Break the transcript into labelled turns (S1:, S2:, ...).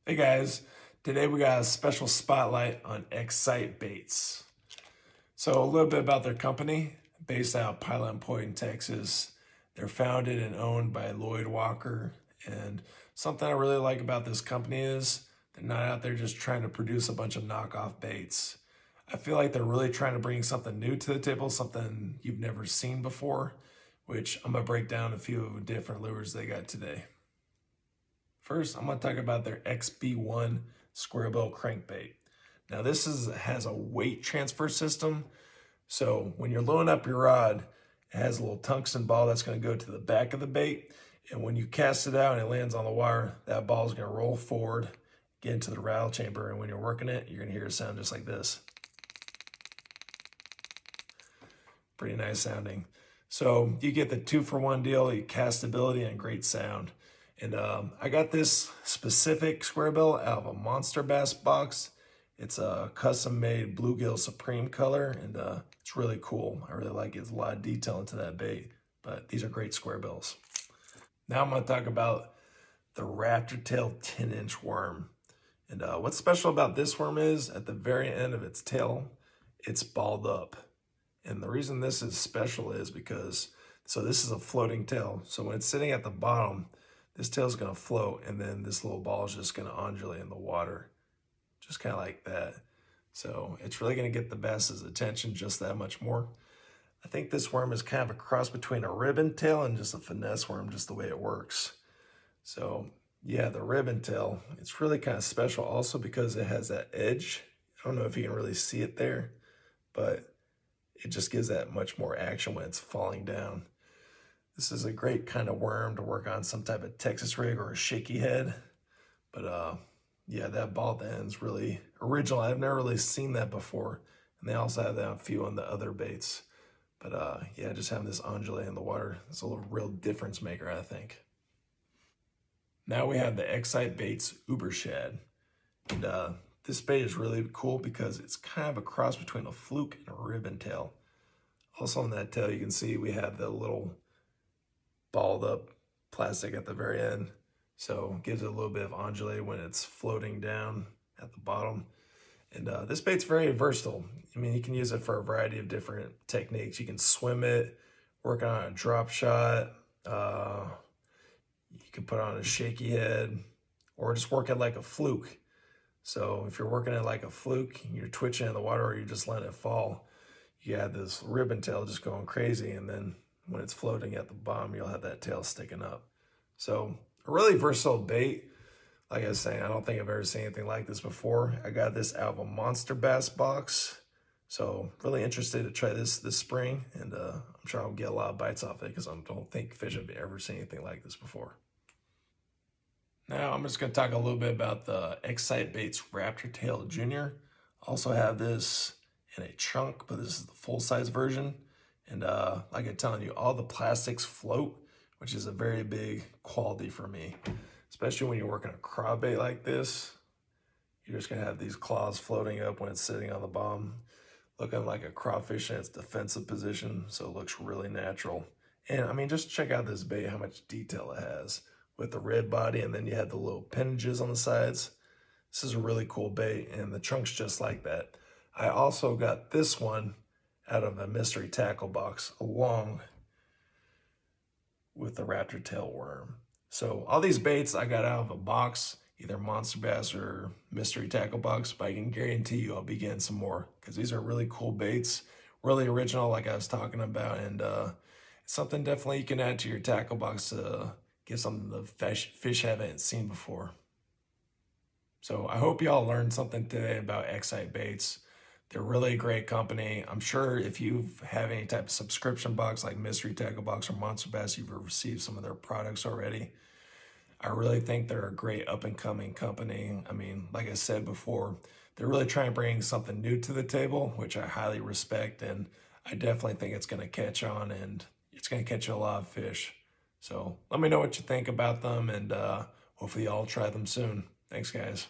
S1: Hey guys, today we got a special spotlight on Xcite baits. So a little bit about their company, based out of Pilot Point, Texas. They're founded and owned by Lloyd Walker. And something I really like about this company is they're not out there just trying to produce a bunch of knockoff baits. I feel like they're really trying to bring something new to the table, something you've never seen before, which I'm gonna break down a few different lures they got today. First, I'm going to talk about their XB1 square bill crankbait. Now, has a weight transfer system. So when you're loading up your rod, it has a little tungsten ball that's going to go to the back of the bait. And when you cast it out and it lands on the wire, that ball is going to roll forward, get into the rattle chamber. And when you're working it, you're going to hear a sound just like this. Pretty nice sounding. So you get the 2-for-1 deal, you castability and great sound. And I got this specific square bill out of a monster bass box. It's a custom made Bluegill Supreme color, and it's really cool. I really like it. It's a lot of detail into that bait, but these are great square bills. Now I'm going to talk about the Raptor Tail 10-inch worm. And what's special about this worm is at the very end of its tail, it's balled up. And the reason this is special is because, so this is a floating tail. So when it's sitting at the bottom, this tail is going to float, and then this little ball is just going to undulate in the water, just kind of like that. So it's really going to get the bass's attention just that much more. I think this worm is kind of a cross between a ribbon tail and just a finesse worm, just the way it works. So yeah, the ribbon tail, it's really kind of special also because it has that edge. I don't know if you can really see it there, but it just gives that much more action when it's falling down. This is a great kind of worm to work on some type of Texas rig or a shaky head. But yeah, that ball at the end is really original. I've never really seen that before. And they also have that a few on the other baits. But yeah, just having this undulate in the water is a little real difference maker, I think. Now we have the Xcite baits Ubershad. And this bait is really cool because it's kind of a cross between a fluke and a ribbon tail. Also on that tail, you can see we have the little balled up plastic at the very end. So it gives it a little bit of undulate when it's floating down at the bottom. And this bait's very versatile. I mean, you can use it for a variety of different techniques. You can swim it, work on a drop shot. You can put on a shaky head or just work it like a fluke. So if you're working it like a fluke, you're twitching in the water or you just let it fall, you have this ribbon tail just going crazy, and then when it's floating at the bottom, you'll have that tail sticking up. So a really versatile bait. Like I was saying, I don't think I've ever seen anything like this before. I got this out of a monster bass box. So really interested to try this spring, and I'm sure I'll get a lot of bites off it because I don't think fish have ever seen anything like this before. Now I'm just going to talk a little bit about the Xcite Baits Raptor Tail Jr. Also have this in a chunk, but this is the full-size version. And like I'm telling you, all the plastics float, which is a very big quality for me. Especially when you're working a craw-bait like this. You're just going to have these claws floating up when it's sitting on the bottom, looking like a crawfish in its defensive position, so it looks really natural. And I mean, just check out this bait, how much detail it has with the red body, and then you have the little appendages on the sides. This is a really cool bait, and the chunk's just like that. I also got this one out of a mystery tackle box along with the Raptor Tail worm. So all these baits I got out of a box, either monster bass or mystery tackle box, but I can guarantee you I'll be getting some more because these are really cool baits, really original like I was talking about, and it's something definitely you can add to your tackle box to give something the fish haven't seen before. So I hope y'all learned something today about Xcite baits. They're really a great company. I'm sure if you have any type of subscription box like Mystery Tackle Box or Monster Bass, you've received some of their products already. I really think they're a great up-and-coming company. I mean, like I said before, they're really trying to bring something new to the table, which I highly respect, and I definitely think it's going to catch on, and it's going to catch a lot of fish. So let me know what you think about them, and hopefully y'all try them soon. Thanks, guys.